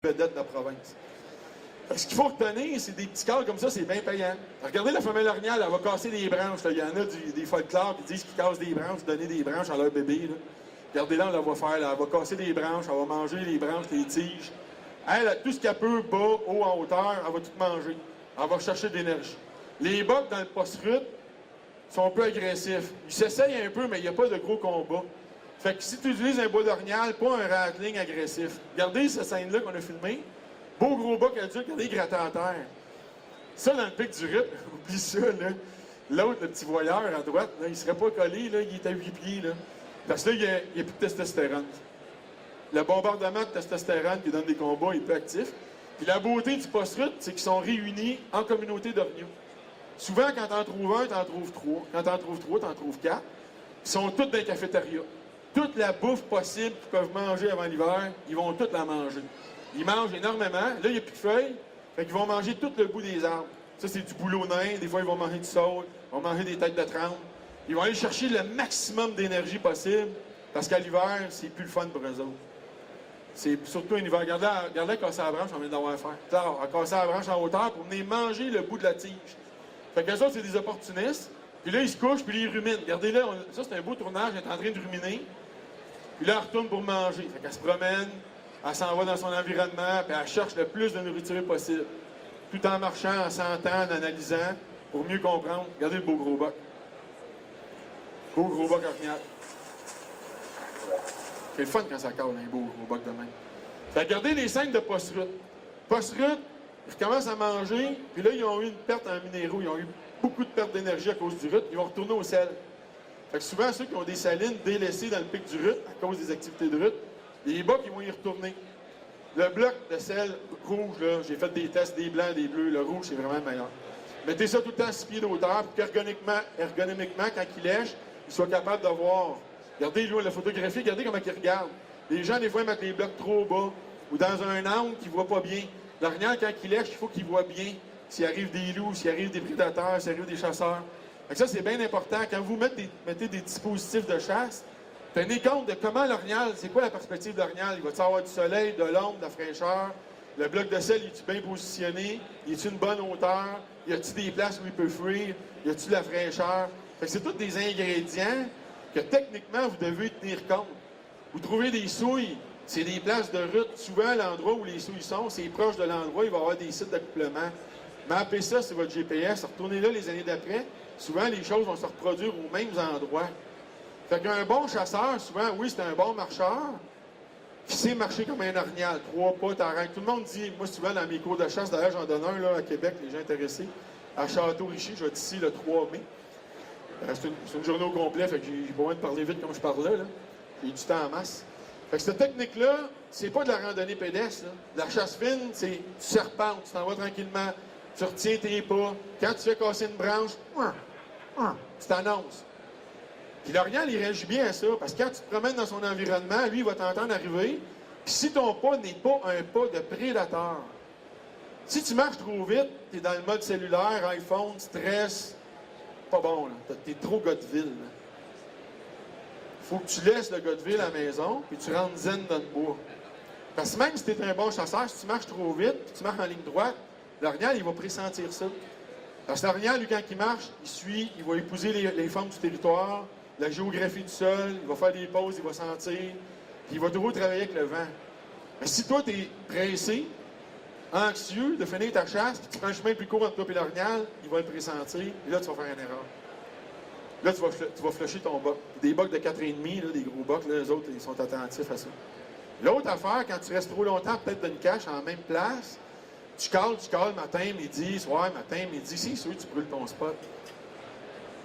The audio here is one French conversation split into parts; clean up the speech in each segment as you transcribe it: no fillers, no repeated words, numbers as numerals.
vedettes de la province. Ce qu'il faut retenir, c'est des petits cadres comme ça, c'est bien payant. Regardez la femelle orignale, elle va casser des branches. Là. Il y en a des folklores qui disent qu'ils cassent des branches, donner des branches à leur bébé. Là. Regardez-la, on la va faire. Là. Elle va casser des branches, elle va manger les branches, les tiges. Elle, tout ce qu'elle peut, bas, haut, en hauteur, elle va tout manger. Elle va chercher de l'énergie. Les bocs dans le post-rut sont un peu agressifs. Ils s'essayent un peu, mais il n'y a pas de gros combat. Fait que si tu utilises un bois d'orignal, pas un rattling agressif. Regardez cette scène-là qu'on a filmée. Beau gros boc adulte, regardez, il grattait à terre. Ça, dans le pic du rut, oublie ça, là. L'autre, le petit voyeur à droite, là, il ne serait pas collé, là, il est à 8 pieds, là. Parce que là, il n'y a plus de testostérone. Le bombardement de testostérone qui donne des combats est peu actif. Puis la beauté du post-rut, c'est qu'ils sont réunis en communauté d'orignaux. Souvent, quand t'en trouves un, t'en trouves trois. Quand t'en trouves trois, t'en trouves quatre. Ils sont tous dans les cafétérias. Toute la bouffe possible qu'ils peuvent manger avant l'hiver, ils vont toutes la manger. Ils mangent énormément. Là, il n'y a plus de feuilles. Fait qu'ils vont manger tout le bout des arbres. Ça, c'est du boulot nain. Des fois, ils vont manger du saule. Ils vont manger des têtes de trempe. Ils vont aller chercher le maximum d'énergie possible. Parce qu'à l'hiver, c'est plus le fun pour eux autres. C'est surtout un hiver. Regardez, casser la branche, on vient d'avoir faire. Alors, à casser la branche en hauteur pour venir manger le bout de la tige. Fait qu'eux autres, c'est des opportunistes. Puis là, ils se couchent, puis ils ruminent. Regardez là, ça, c'est un beau tournage. Elle est en train de ruminer. Puis là, elle retourne pour manger. Fait qu'elle se promène. Elle s'en va dans son environnement, puis elle cherche le plus de nourriture possible. Tout en marchant, en sentant, en analysant, pour mieux comprendre. Regardez le beau gros boc. Beau gros boc orignal. C'est le fun quand ça cale, un beau gros boc de même. Fait que regardez les scènes de post-rut. Post-rut, ils recommencent à manger, puis là, ils ont eu une perte en minéraux. Ils ont eu beaucoup de perte d'énergie à cause du rut. Ils vont retourner au sel. Fait que souvent, ceux qui ont des salines délaissées dans le pic du rut, à cause des activités de rut, les bocs, ils vont y retourner. Le bloc de sel rouge, là, j'ai fait des tests, des blancs, des bleus. Le rouge, c'est vraiment le meilleur. Mettez ça tout le temps à 6 pieds d'auteur pour qu'ergonomiquement, quand il lèche, il soit capable de voir. Regardez, lui, la photographie, regardez comment il regarde. Les gens, des fois, ils mettent les blocs trop bas ou dans un angle qu'ils ne voient pas bien. L'orignal, quand il lèche, il faut qu'il voit bien s'il arrive des loups, s'il arrive des prédateurs, s'il arrive des chasseurs. Fait que ça, c'est bien important. Quand vous mettez des dispositifs de chasse, tenez compte de comment l'orignal, c'est quoi la perspective de l'orignal? Il va-t-il avoir du soleil, de l'ombre, de la fraîcheur? Le bloc de sel, est-il bien positionné? Y a-t-il une bonne hauteur? Y a-t-il des places où il peut fuir? Y a-t-il de la fraîcheur? Fait que c'est tous des ingrédients que techniquement, vous devez tenir compte. Vous trouvez des souilles, c'est des places de rut. Souvent, l'endroit où les souilles sont, c'est proche de l'endroit, il va y avoir des sites d'accouplement. Mappez ça sur votre GPS, retournez là les années d'après. Souvent, les choses vont se reproduire aux mêmes endroits. Fait qu'un bon chasseur, souvent, oui, c'est un bon marcheur, qui sait marcher comme un orignal. 3 pas, t'arrêtes. Tout le monde dit, moi, souvent, dans mes cours de chasse, d'ailleurs, j'en donne un là, à Québec, les gens intéressés, à Château-Richer, je vais être ici le 3 mai. C'est une journée au complet, fait que j'ai pas besoin de parler vite comme je parlais, là. J'ai du temps en masse. Fait que cette technique-là, c'est pas de la randonnée pédestre, là. De la chasse fine, c'est du serpente, tu t'en vas tranquillement, tu retiens tes pas. Quand tu fais casser une branche, tu t'annonces. Puis l'orignal, il réagit bien à ça, parce que quand tu te promènes dans son environnement, lui, il va t'entendre arriver. Puis si ton pas n'est pas un pas de prédateur, si tu marches trop vite, tu es dans le mode cellulaire, iPhone, stress, pas bon, là. T'es trop gars de ville, là. Faut que tu laisses le gars de ville à la maison, puis tu rentres zen dans le bois. Parce que même si tu es un bon chasseur, si tu marches trop vite, puis tu marches en ligne droite, l'orignal, il va pressentir ça. Parce que l'orignal, lui, quand il marche, il suit, il va épouser les formes du territoire, la géographie du sol, il va faire des pauses, il va sentir, puis il va toujours travailler avec le vent. Mais si toi, tu es pressé, anxieux de finir ta chasse, puis tu prends un chemin plus court entre toi et l'orignal, il va le pressentir, et là, tu vas faire une erreur. Là, tu vas flusher ton boc. Des bocs de 4,5, là, des gros bocs, là, les autres, ils sont attentifs à ça. L'autre affaire, quand tu restes trop longtemps, peut-être dans une cache, en même place, tu cales, matin, midi, soir, matin, midi, c'est sûr que tu brûles ton spot.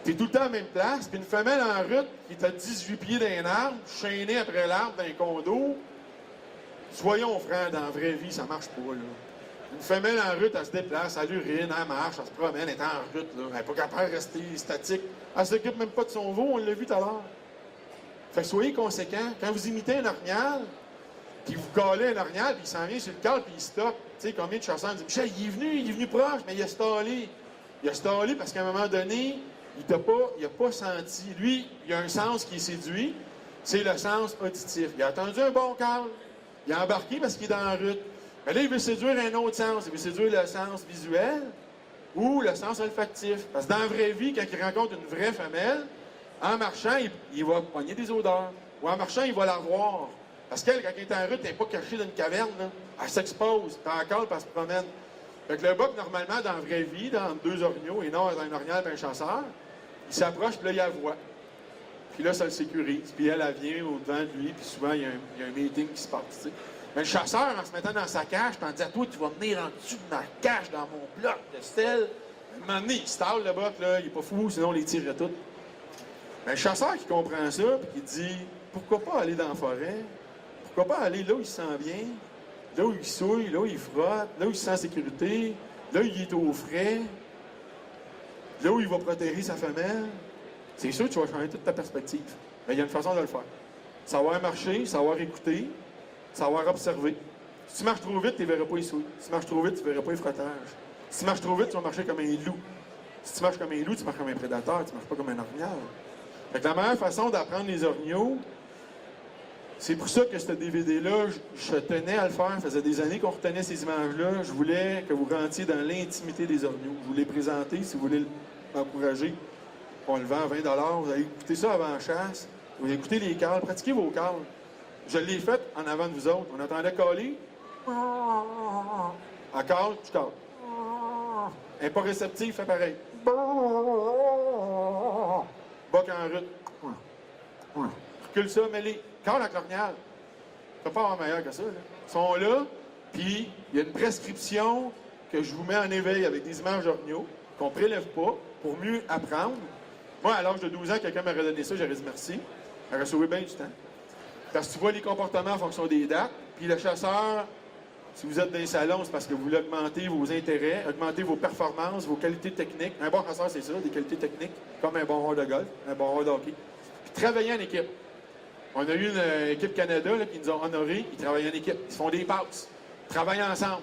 Tu es tout le temps à la même place, puis une femelle en route qui est à 18 pieds d'un arbre, chaînée après l'arbre d'un condo, soyons francs, dans la vraie vie, ça marche pas, là. Une femelle en route, elle se déplace, elle urine, elle marche, elle se promène, elle est en route, là. Elle n'est pas capable de rester statique. Elle s'occupe même pas de son veau, on l'a vu tout à l'heure. Fait que soyez conséquents. Quand vous imitez un orignal, puis vous calez un orignal, puis il s'en vient sur le cal, puis il stoppe. Tu sais, combien de chasseurs disent « Michel, il est venu proche, mais il a stallé. » Il a stallé parce qu'à un moment donné, il n'a pas senti. Lui, il a un sens qui est séduit, c'est le sens auditif. Il a attendu un bon cal. Il a embarqué parce qu'il est dans la route. Mais là, il veut séduire un autre sens. Il veut séduire le sens visuel ou le sens olfactif. Parce que dans la vraie vie, quand il rencontre une vraie femelle, en marchant, il va pogner des odeurs. Ou en marchant, il va la revoir. Parce qu'elle, quand elle est en route, elle n'est pas cachée dans une caverne. Là. Elle s'expose. Puis encore, puis elle se promène. Fait que le buck, normalement, dans la vraie vie, dans deux orignaux, et non dans un orignal et un chasseur, il s'approche, puis là, il la voit. Puis là, ça le sécurise. Puis elle vient au-devant de lui, puis souvent, il y a un meeting qui se passe. T'sais. Mais le chasseur, en se mettant dans sa cage, puis en disant, toi, tu vas venir en dessous de ma cage, dans mon bloc de stèle. À un moment donné, il stalle le buck, là, il est pas fou, sinon on les tirerait toutes. Mais le chasseur qui comprend ça, puis qui dit, pourquoi pas aller dans la forêt? Pourquoi pas aller là où il se sent bien? Là où il souille, là où il frotte, là où il se sent en sécurité, là où il est au frais, là où il va protéger sa femelle. C'est sûr que tu vas changer toute ta perspective. Mais il y a une façon de le faire. Savoir marcher, savoir écouter, savoir observer. Si tu marches trop vite, tu ne verras pas les souilles. Si tu marches trop vite, tu ne verras pas les frottages. Si tu marches trop vite, tu vas marcher comme un loup. Si tu marches comme un loup, tu marches comme un prédateur, tu ne marches pas comme un orignal. Fait que la meilleure façon d'apprendre les orignaux, c'est pour ça que ce DVD-là, je tenais à le faire. Ça faisait des années qu'on retenait ces images-là. Je voulais que vous rentriez dans l'intimité des orignaux. Je vous l'ai présenté, si vous voulez l'encourager. On le vend à 20 $. Vous allez écouter ça avant la chasse. Vous allez écouter les cales. Pratiquez vos cales. Je l'ai fait en avant de vous autres. On entendait caler. À cale, tu cales. Elle n'est pas réceptive, fait pareil. Boc en route. Recule ça, mets-les. Cale à l'orignal. Tu ne peux pas avoir meilleur que ça. Là. Ils sont là, puis il y a une prescription que je vous mets en éveil avec des images d'orignaux qu'on ne prélève pas pour mieux apprendre. Moi, à l'âge de 12 ans, quelqu'un m'aurait donné ça, j'aurais dit merci. J'aurais sauvé bien du temps. Parce que tu vois les comportements en fonction des dates. Puis le chasseur, si vous êtes dans les salons, c'est parce que vous voulez augmenter vos intérêts, augmenter vos performances, vos qualités techniques. Un bon chasseur, c'est ça, des qualités techniques, comme un bon joueur de golf, un bon joueur de hockey. Puis travailler en équipe. On a eu une équipe Canada là, qui nous ont honorés. Ils travaillent en équipe. Ils se font des passes. Ils travaillent ensemble.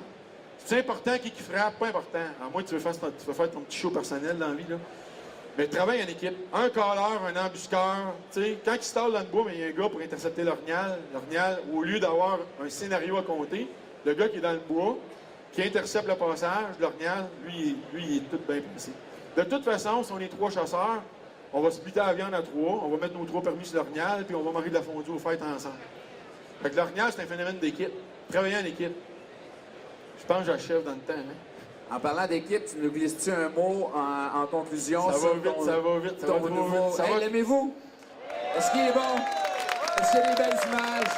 C'est important qui frappe, pas important. À moins que tu veux faire ton petit show personnel dans la vie. Là. Mais travaille en équipe. Un caleur, un embusqueur. T'sais, quand il se talle dans le bois, il y a un gars pour intercepter l'orignal. L'orignal, au lieu d'avoir un scénario à compter, le gars qui est dans le bois, qui intercepte le passage, l'orignal, lui, il est tout bien placé. De toute façon, si on est 3 chasseurs, on va splitter la viande à 3, on va mettre nos 3 permis sur l'orignal, puis on va manger de la fondue aux fêtes ensemble. Fait que l'orignal, c'est un phénomène d'équipe. Travailler en équipe. Je pense que j'achève dans le temps. Hein? En parlant d'équipe, tu nous glisses-tu un mot en conclusion? Ça va vite, ça va vite, ça va trop vite. Hey, l'aimez-vous? Est-ce qu'il est bon? Est-ce qu'il y a des belles images?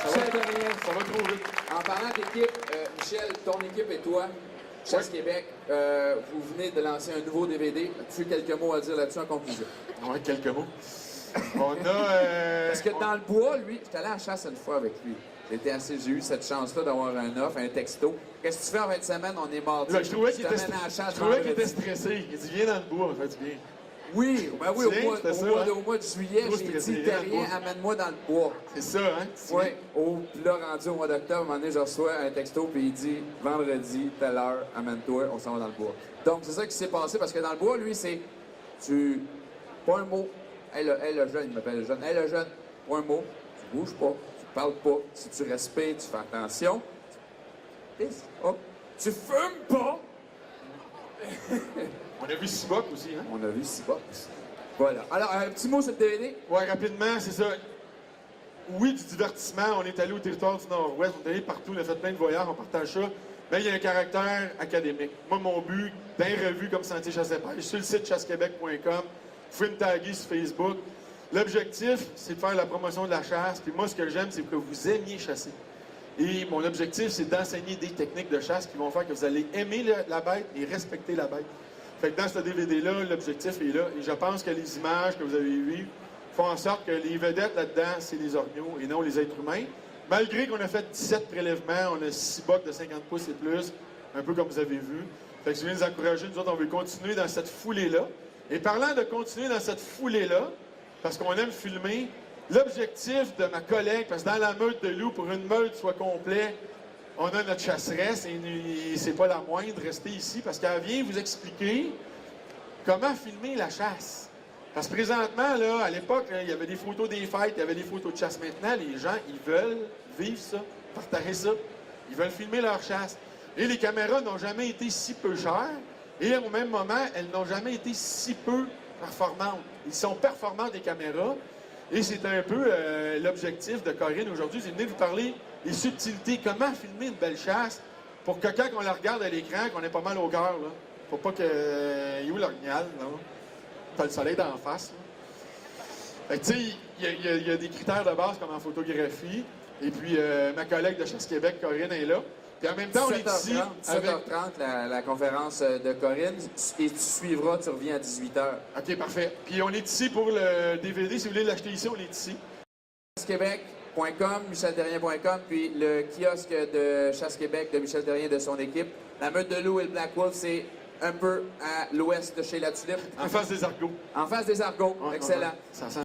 Ça va trop vite. En parlant d'équipe, Michel, ton équipe et toi, Chasse Québec, vous venez de lancer un nouveau DVD. As-tu quelques mots à dire là-dessus en conclusion? Ouais, quelques mots. On a... Parce que dans le bois, lui, j'étais allé en chasse une fois avec lui. J'ai eu cette chance-là d'avoir un offre, un texto. Qu'est-ce que tu fais en fin de semaine? On est mardi. Là, je trouvais qu'il était stressé. Il dit, viens dans le bois, ça fait du bien. Oui, ben oui, au mois de juillet, j'ai dit, terrien, amène-moi dans le bois. C'est ça, hein? Oui. Puis là, rendu au mois d'octobre, à un moment donné, je reçois un texto, puis il dit, vendredi, telle heure, amène-toi, on s'en va dans le bois. Donc, c'est ça qui s'est passé, parce que dans le bois, lui, c'est, pas un mot. Hey, le jeune, il m'appelle le jeune. Hey, le jeune, pas un mot. Tu bouges pas, tu parles pas. Si tu respires, tu fais attention. Tu fumes pas. On a vu Ciboc aussi, hein? On a vu Ciboc aussi. Voilà. Alors, un petit mot sur le DVD? Ouais, rapidement, c'est ça. Oui, du divertissement. On est allé au territoire du Nord-Ouest, on est allé partout, on a fait plein de voyages, on partage ça. Mais il y a un caractère académique. Moi, mon but, dans une revue comme Sentier Chasse et Pêche, sur le site chassequebec.com, vous pouvez me taguer sur Facebook. L'objectif, c'est de faire la promotion de la chasse. Puis moi, ce que j'aime, c'est que vous aimiez chasser. Et mon objectif, c'est d'enseigner des techniques de chasse qui vont faire que vous allez aimer la bête et respecter la bête. Fait que dans ce DVD-là, l'objectif est là. Et je pense que les images que vous avez vues font en sorte que les vedettes là-dedans, c'est les orignaux et non les êtres humains. Malgré qu'on a fait 17 prélèvements, on a 6 bocs de 50 pouces et plus, un peu comme vous avez vu. Fait que je viens de vous encourager, nous autres, on veut continuer dans cette foulée-là. Et parlant de continuer dans cette foulée-là, parce qu'on aime filmer, l'objectif de ma collègue, parce que dans la meute de loups, pour une meute soit complète, on a notre chasseresse, et c'est pas la moindre, rester ici, parce qu'elle vient vous expliquer comment filmer la chasse. Parce que présentement, là, à l'époque, il y avait des photos des fêtes, il y avait des photos de chasse. Maintenant, les gens, ils veulent vivre ça, partager ça. Ils veulent filmer leur chasse. Et les caméras n'ont jamais été si peu chères. Et au même moment, elles n'ont jamais été si peu performantes. Ils sont performants des caméras. Et c'est un peu l'objectif de Corinne aujourd'hui, c'est de venir vous parler des subtilités. Comment filmer une belle chasse pour que quand on la regarde à l'écran, qu'on ait pas mal au cœur, là. Faut pas que... il est où l'orignal, là? T'as le soleil d'en face, là. Fait que, tu sais, il y a des critères de base comme en photographie. Et puis, ma collègue de Chasse Québec, Corinne, est là. Puis en même temps, on est ici 17h30, avec... 17h30 la conférence de Corinne, et tu suivras, tu reviens à 18h. OK, parfait. Puis on est ici pour le DVD. Si vous voulez l'acheter ici, on est ici. chassequebec.com, michelderrien.com, puis le kiosque de Chasse Québec de Michel Derrien de son équipe. La Meute de Loup et le Black Wolf, c'est un peu à l'ouest de chez La Tulipe. En face des Argots. En face des Argots. Ouais, Excellent. Ça sent